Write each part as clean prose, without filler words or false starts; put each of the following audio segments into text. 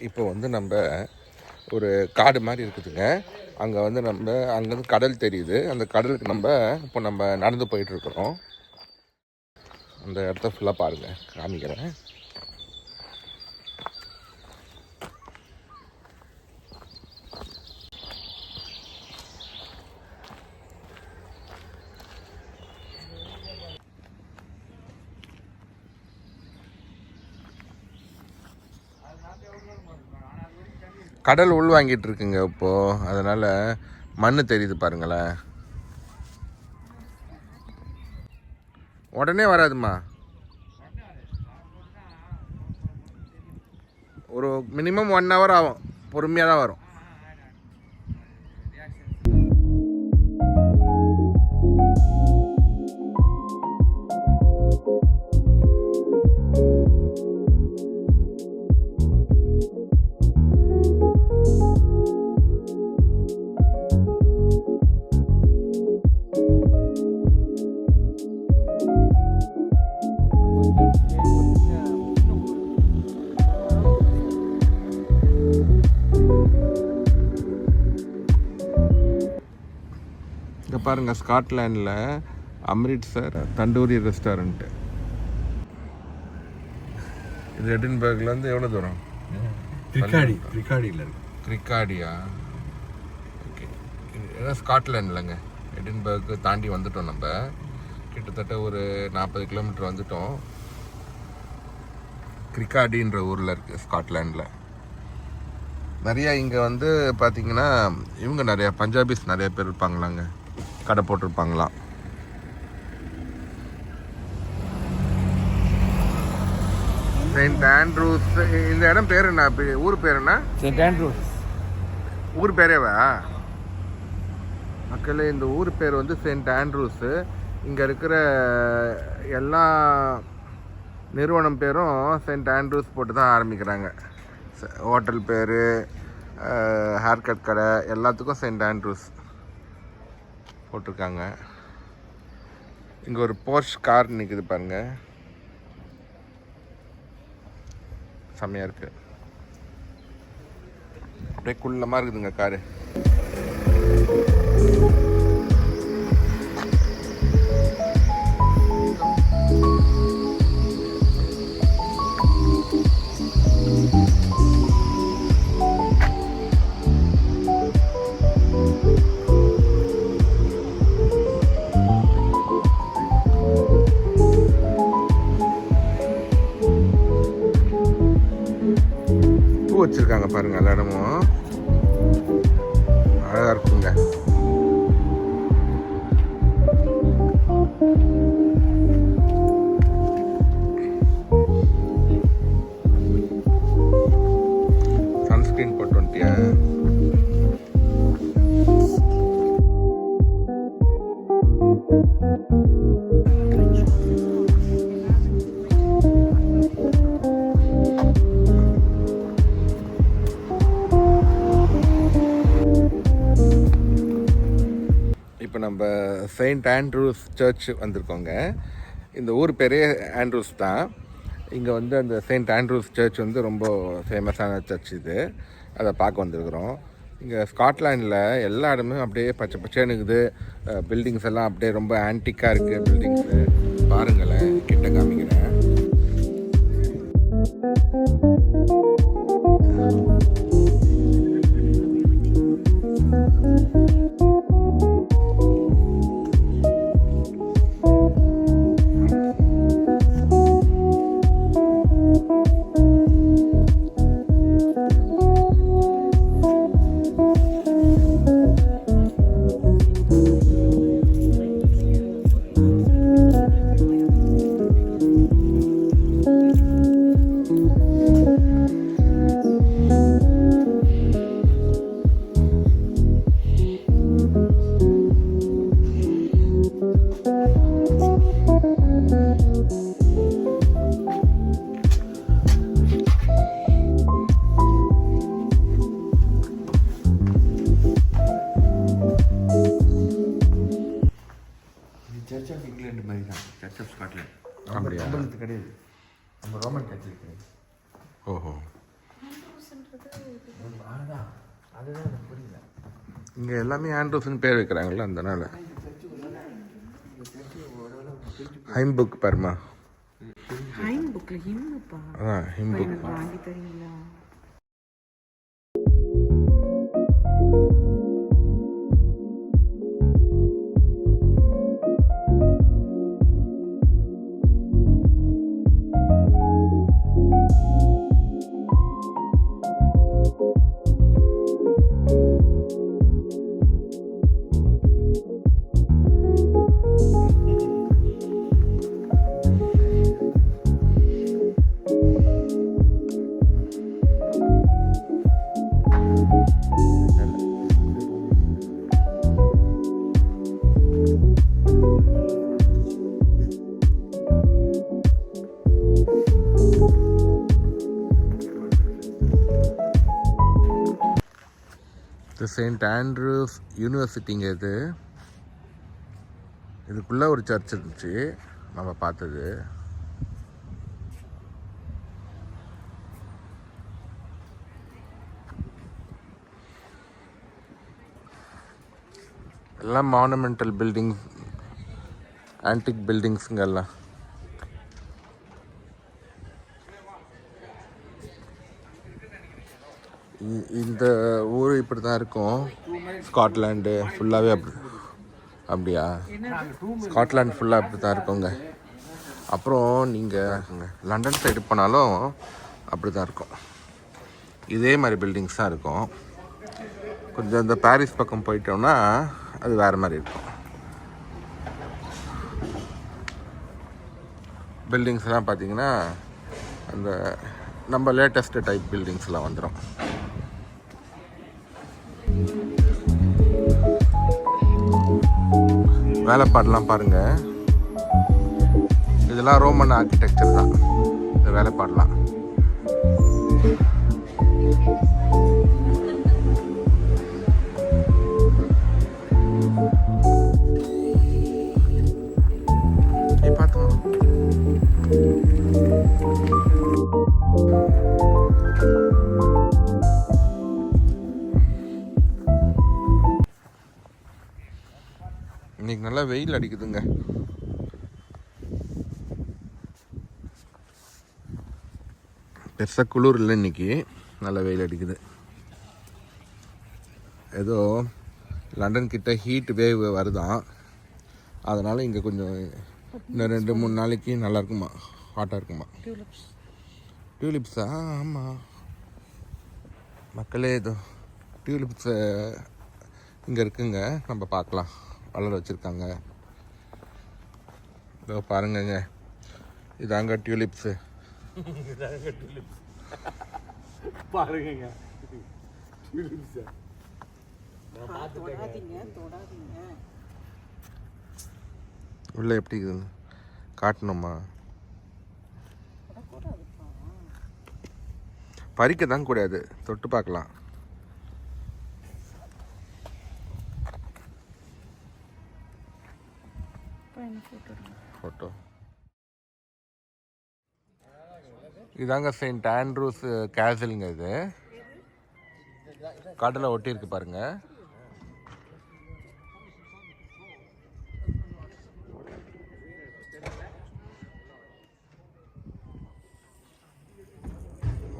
இப்போ வந்து நம்ம ஒரு காடு மாதிரி இருக்குதுங்க. அங்கே வந்து நம்ம அங்கேருந்து கடல் தெரியுது. அந்த கடலுக்கு இப்போ நம்ம நடந்து போயிட்டுருக்குறோம். அந்த இடத்த ஃபுல்லாக பாருங்கள், காமிக்கிறேன். கடல் உள் வாங்கிட்டு இருக்குங்க இப்போது, அதனால் மண் தெரியுது பாருங்களேன். உடனே வராதுமா, ஒரு மினிமம் 1 hour ஆகும். பொறுமையாக தான் வரும். இங்கே பாருங்கள், ஸ்காட்லாண்டில் அம்ரிட்சர் தண்டூரி ரெஸ்டாரண்ட்டு. இது எடின்பர்க்லேருந்து எவ்வளோ தூரம்? கிரிக்காடியா? ஓகே. ஏன்னா ஸ்காட்லாண்ட்லங்க, எடின்பர்க் தாண்டி வந்துட்டோம். நம்ம கிட்டத்தட்ட ஒரு 40 கிலோமீட்டர் வந்துட்டோம். கிரிக்காடின்ற ஊரில் இருக்குது, ஸ்காட்லாண்டில். நிறையா இங்கே வந்து பார்த்திங்கன்னா இவங்க நிறையா பஞ்சாபிஸ் நிறைய பேர் இருப்பாங்களாங்க, கடை போட்டிருப்பாங்களாம். Saint Andrews. இந்த இடம் பேர் என்ன? ஊர் பேர் என்ன? Saint Andrews. ஊர் பேரேவா மக்களே? இந்த ஊர் பேர் வந்து செயின்ட் ஆண்ட்ரூஸு. இங்கே இருக்கிற எல்லா நிறுவனம் பேரும் செயின்ட் ஆண்ட்ரூஸ் போட்டு தான் ஆரம்பிக்கிறாங்க. ஹோட்டல் பேர், ஹேர் கட் கடை, எல்லாத்துக்கும் செயின்ட் ஆண்ட்ரூஸ் போட்டிருக்காங்க. இங்கே ஒரு போர்ஷ் கார் நிற்குது பாருங்க, செம்மையாக இருக்குது. அப்படியே குள்ளமாக இருக்குதுங்க காரு. வச்சிருக்காங்க பாருங்க, எல்லா இடமும் அழகா இருக்குங்க. சன்ஸ்கிரீன் போட்டு வந்துட்டியா? இப்போ நம்ம செயின்ட் ஆண்ட்ரூஸ் சர்ச் வந்திருக்கோங்க. இந்த ஊர் பேரே ஆண்ட்ரூஸ் தான். இங்கே வந்து அந்த செயின்ட் ஆண்ட்ரூஸ் சர்ச் வந்து ரொம்ப ஃபேமஸான சர்ச். இது அதை பார்க்க வந்திருக்கிறோம். இங்கே ஸ்காட்லாண்டில் எல்லா இடமும் அப்படியே பச்சை பச்சைனுக்குது. பில்டிங்ஸ் எல்லாம் அப்படியே ரொம்ப ஆன்டிக்காக இருக்குது. பில்டிங்ஸு பாருங்களேன், கிட்ட காமிக்கிறேன். அப்படியா? நம்மளுக்கு கிடையாது, நம்ம ரோமன் கேத்தலிக் கிடையாது. ஓஹோ. இங்கே எல்லாமே ஆண்ட்ரூஸ்னு பேர் வைக்கிறாங்கல்ல அதனால. ஹைம் புக் பாருமா. ஹைம் புக்ல ஹிம்னுப்பா. அதான் ஹிம் புக். வாங்கி தரீங்களா? செயின்ட் ஆண்ட்ரூஸ் யூனிவர்சிட்டிங்க இது. இதுக்குள்ளே ஒரு சர்ச் இருந்துச்சு நம்ம பார்த்தது. எல்லாம் மானுமெண்டல் பில்டிங்ஸ், ஆன்டிக் பில்டிங்ஸுங்கெல்லாம். இந்த ஊர் இப்படி தான் இருக்கும். ஸ்காட்லாண்டு ஃபுல்லாகவே அப்படியா? ஸ்காட்லாண்ட் ஃபுல்லாக அப்படி தான் இருக்குங்க. அப்புறம் நீங்கள் லண்டன் சைடு போனாலும் அப்படி தான் இருக்கும். இதே மாதிரி பில்டிங்ஸ் தான் இருக்கும். கொஞ்சம் இந்த பாரிஸ் பக்கம் போயிட்டோம்னா அது வேறு மாதிரி இருக்கும். பில்டிங்ஸ்லாம் பார்த்தீங்கன்னா அந்த நம்ம லேட்டஸ்ட்டு டைப் பில்டிங்ஸ்லாம் வந்துடும். வேலைப்பாடெலாம் பாருங்கள். இதெல்லாம் ரோமன் ஆர்கிடெக்சர் தான் இந்த வேலைப்பாடெலாம். பார்த்தோம். இன்னைக்கு நல்லா வெயில் அடிக்குதுங்க. பெருசாக குளிர் இல்லை இன்னைக்கு, நல்லா வெயில் அடிக்குது. ஏதோ லண்டன் கிட்ட ஹீட் வேவ் வருதான், அதனால் இங்கே கொஞ்சம் இன்னும் 2-3 நாளைக்கு நல்லா இருக்குமா, ஹாட்டாக இருக்குமா. டியூலிப்ஸா? ஆமாம் மக்களே, ஏதோ டியூலிப்ஸை இங்கே இருக்குங்க, நம்ம பார்க்கலாம். வளர வச்சுருக்காங்க. இதோ பாருங்கங்க, இதாங்க டியூலிப்ஸு. பாருங்க உள்ள எப்படி இருக்குதுன்னு காட்டணுமா? பறிக்க தான் கூடாது, தொட்டு பார்க்கலாம். ஃபோட்டோ. இதாங்க செயின்ட் ஆண்ட்ரூஸ் கேசலுங்க. இது காட்டில் ஒட்டியிருக்கு பாருங்க.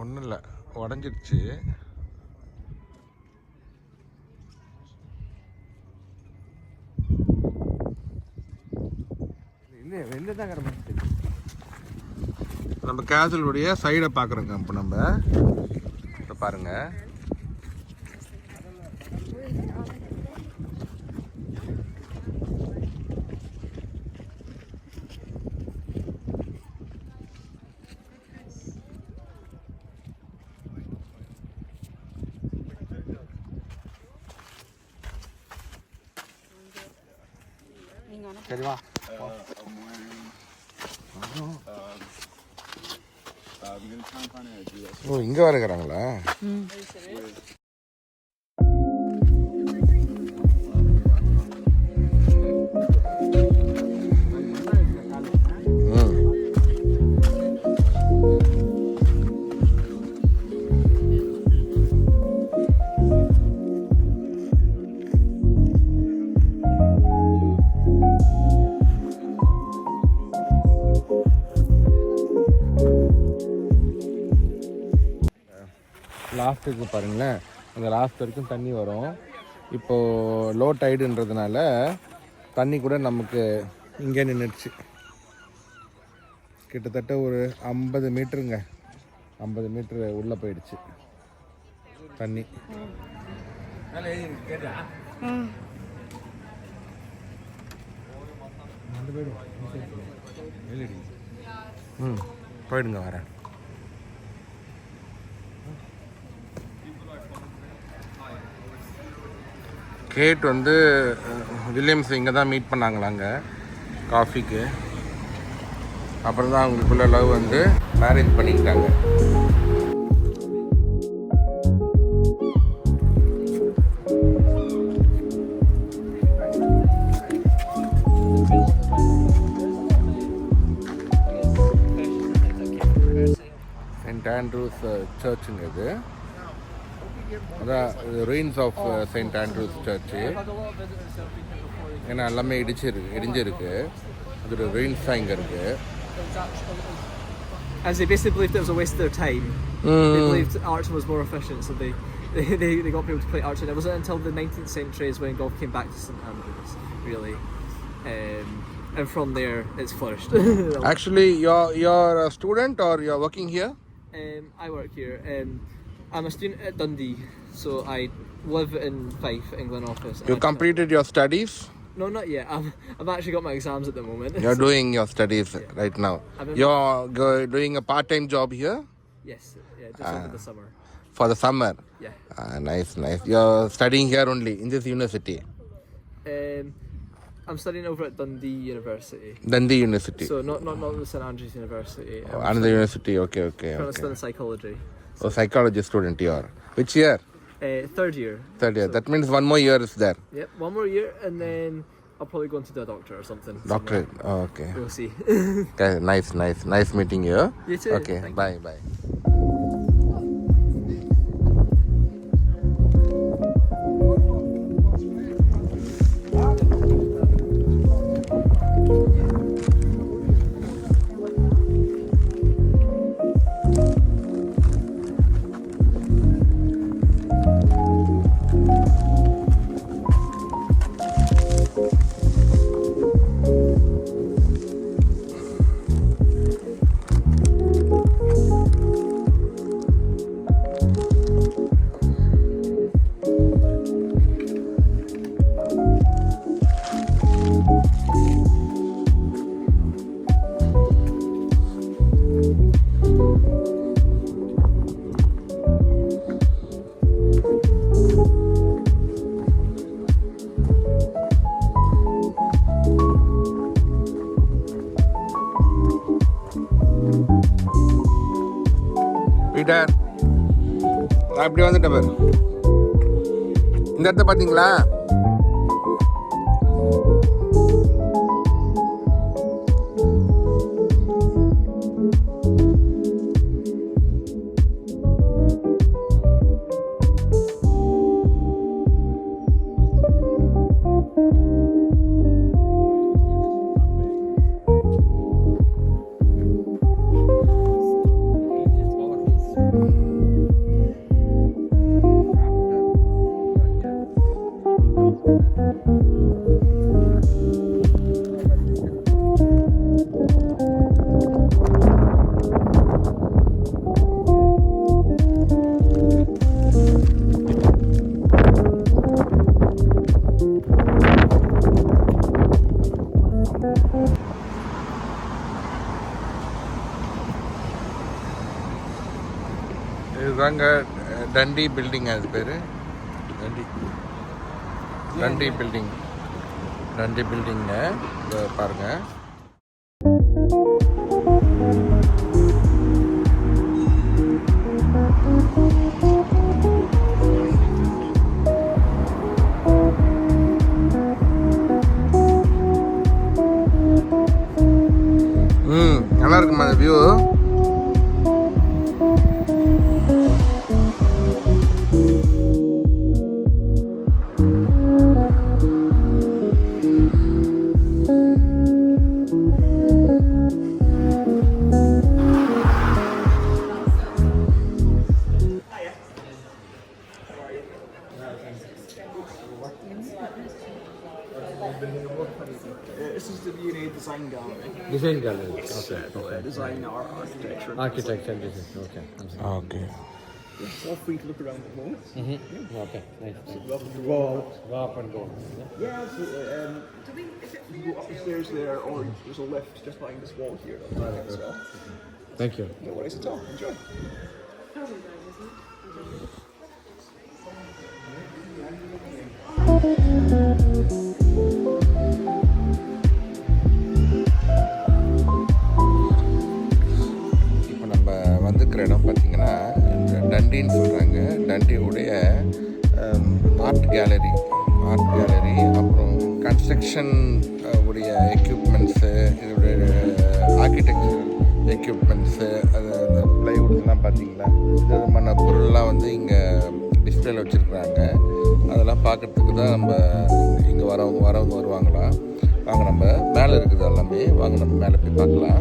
ஒன்றும் இல்லை, உடஞ்சிடுச்சு. நம்ம கேசலுடைய சைடை பார்க்குறோங்க. இப்போ நம்ம இப்போ பாருங்கள், சரிவா? ஓ, இங்கே வர இருக்கிறாங்களா? லாஸ்ட்டுக்கு பாருங்களேன், அந்த லாஸ்ட் வரைக்கும் தண்ணி வரும். இப்போது லோ டைடுன்றதுனால தண்ணி கூட நமக்கு இங்கே நின்றுடுச்சு. கிட்டத்தட்ட ஒரு 50 மீட்டருங்க, 50 மீட்ரு உள்ளே போயிடுச்சு தண்ணி. போயிடுங்க, வரேன். கேட் வந்து வில்லியம்ஸ் இங்கே தான் மீட் பண்ணாங்களாங்க காஃபிக்கு. அப்புறம் தான் அவங்களுக்குள்ள லவ் வந்து மேரேஜ் பண்ணிக்கிட்டாங்க. செயின்ட் ஆண்ட்ரூஸ் சர்ச்சுங்க இது. அதான் ruins of saint Andrew's church. ஏன்னா எல்லாமே இடிஞ்சிருக்கு. அதோட ruins தான் இங்கே இருக்குது. As they basically believed it was a waste of their time. They believed arching was more efficient, so they got people to play arching. It wasn't until the 19th century is when golf came back to St Andrews, really. And from there, it's flourished. Actually, you're a student or you're working here? I work here. I'm a student at Dundee, so I live in Fife, England office. You completed your studies? No, not yet. I've actually got my exams at the moment. You're doing your studies right now. You're doing a part-time job here? Yes, yeah, just over the summer. For the summer? Yeah. Nice. You're studying here only, in this university? I'm studying over at Dundee University. Dundee University? So not the St Andrews University. Another university, okay. I'm studying psychology. Oh, psychology student you are. Which year? Third year. Third year. That means one more year is there. Yep, one more year, and then I'll probably go into the doctor or something. Doctorate. Oh, okay. We'll see. Okay, nice meeting you. You too. Okay, Thank bye. Peter, நான் இப்படி வந்துட்டேன் பாரு. இந்த இடத்த பார்த்தீங்களா? இதுதாங்க Thandi building. அது பேர் டண்டி பில்டிங்க. பாருங்கள். நல்லா இருக்குமா அந்த view? design gallery. Design gallery. Yes, Okay. design, art, architecture. Architecture design. Okay. Okay It's all free to look around at the moment. Okay. Nice. Welcome to go. Go up and go. Yeah, absolutely. You can go up the stairs there, or there's a lift just behind this wall here. As well. Thank you. No worries at all. Enjoy. இப்போ நம்ம வந்துக்கிற இடம் பார்த்திங்கன்னா இந்த டண்டின்னு சொல்கிறாங்க. டண்டியுடைய art gallery அப்புறம் construction உடைய equipments, இதோடைய architecture equipments, அது அந்த ப்ளைவுட்லாம் பார்த்திங்களா, இது விதமான பொருள்லாம் வந்து இங்கே டிஸ்பிளேல வச்சுருக்குறாங்க. அதெல்லாம் பார்க்குறதுக்கு தான் நம்ம இங்கே வரவங்க வருவாங்களாம். வாங்க, நம்ம மேலே இருக்குது எல்லாமே, வாங்க நம்ம மேலே போய் பார்க்கலாம்.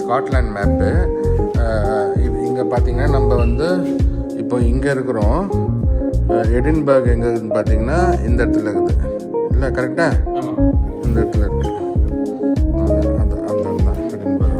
Scotland map. இங்கே பார்த்தீங்கன்னா நம்ம வந்து இப்போ இங்கே இருக்கிறோம். எடின்பர்க் எங்கே இருக்குதுன்னு பார்த்தீங்கன்னா இந்த இடத்துல இருக்குது. இல்லை கரெக்டாக இந்த இடத்துல இருக்குது. அந்த எடின்பர்க்.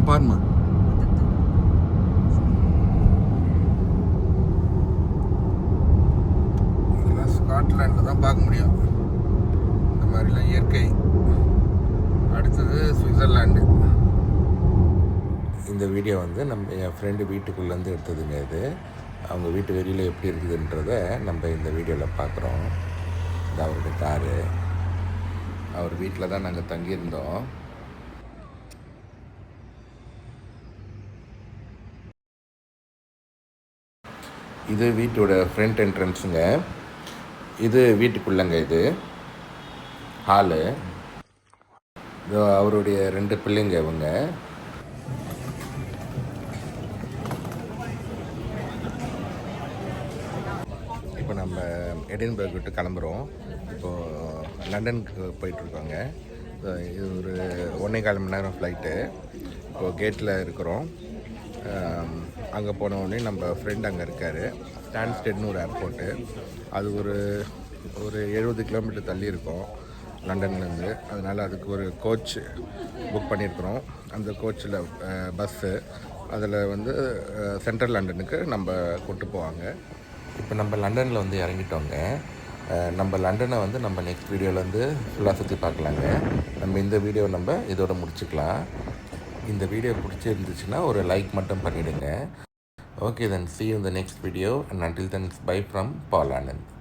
பாருமா. இதெல்லாம் ஸ்காட்லாண்டில் தான் பார்க்க முடியும் இந்த மாதிரிலாம் இயற்கை. அடுத்தது சுவிட்சர்லாண்டு. இந்த வீடியோ வந்து நம்ம என் ஃப்ரெண்டு வீட்டுக்குள்ளேருந்து எடுத்ததுங்க. இது அவங்க வீட்டு வெளியில் எப்படி இருக்குதுன்றத நம்ம இந்த வீடியோவில் பார்க்குறோம். இது அவருடைய காரு. அவர் வீட்டில் தான் நாங்கள் தங்கியிருந்தோம். இது வீட்டோட ஃப்ரண்ட் என்ட்ரன்ஸுங்க. இது வீட்டுக்குள்ளங்க. இது ஹாலு. இது அவருடைய 2 பிள்ளைங்க இவங்க. இப்போ நம்ம எடின்பர்க் விட்டு கிளம்புறோம். இப்போது லண்டனுக்கு போயிட்டுருக்கோங்க. இது ஒரு 1.25 மணி நேரம் ஃப்ளைட்டு. இப்போது கேட்டில் இருக்கிறோம். அங்கே போன உடனே நம்ம ஃப்ரெண்ட் அங்கே இருக்கார். ஸ்டான்ஸ்டெட்னு ஒரு ஏர்போர்ட்டு. அது ஒரு 70 கிலோமீட்டர் தள்ளி இருக்கும் லண்டன்லேருந்து. அதனால் அதுக்கு ஒரு கோச் புக் பண்ணியிருக்கிறோம். அந்த கோச்சில் பஸ்ஸு அதில் வந்து சென்ட்ரல் லண்டனுக்கு நம்ம கூப்பிட்டு போவாங்க. இப்போ நம்ம லண்டனில் வந்து இறங்கிட்டோங்க. நம்ம லண்டனை வந்து நம்ம நெக்ஸ்ட் வீடியோவில் வந்து ஃபுல்லாக சுற்றி பார்க்கலாங்க. நம்ம இந்த வீடியோ நம்ம இதோட முடிச்சுக்கலாம். இந்த வீடியோ பிடிச்சிருந்துச்சுன்னா ஒரு லைக் மட்டும் பண்ணிவிடுங்க. Okay, then see you in the next video, and until then, it's bye from Paul Anand.